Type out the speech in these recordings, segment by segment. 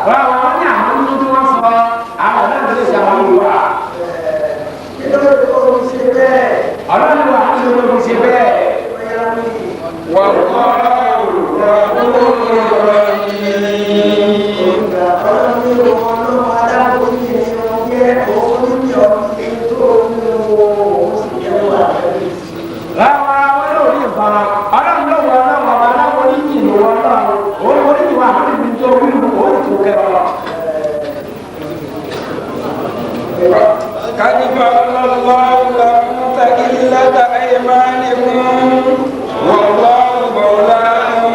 Wọ́n ní àwọn nínú tí wọ́n sọ àwọn náà lè ṣe àwọn ìwà. Ọlọ́run wà ní ìlú ṣe bẹ́ẹ̀. Wọ́n kọ́ كلمة الله لكم تحلة أيمانكم والله مولاكم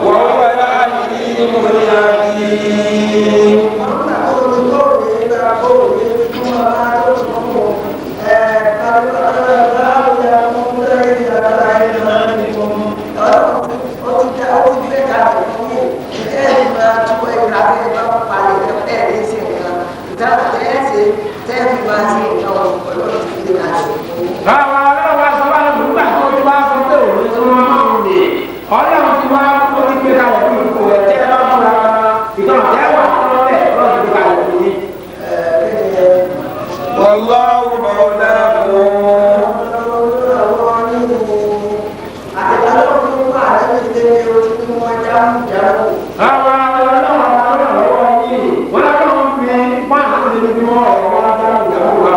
وهو العليم الحكيم. Báwa ọlọ́wọ́ sọ́wọ́ ló gbà tó ti wá sọ pé òun tó máa ń lè ọlọ́run ti wá ó ti gbé kalẹ̀ fún ìkó ẹ̀ tẹ́ ẹ bá fúnra ìtàn tẹ́ wà lọ́lẹ̀ ọlọ́run ti gbé kalẹ̀ fún yín. Wallahu mawlakum. Báwa ọlọ́wọ́ lọ́wọ́ yìí wọ́n lọ́wọ́ fi pàṣẹ nínú bí wọ́n ọ̀rọ̀ wọn dáhùn ìyàwó wa.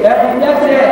Ẹ̀bùn jẹ́sẹ̀.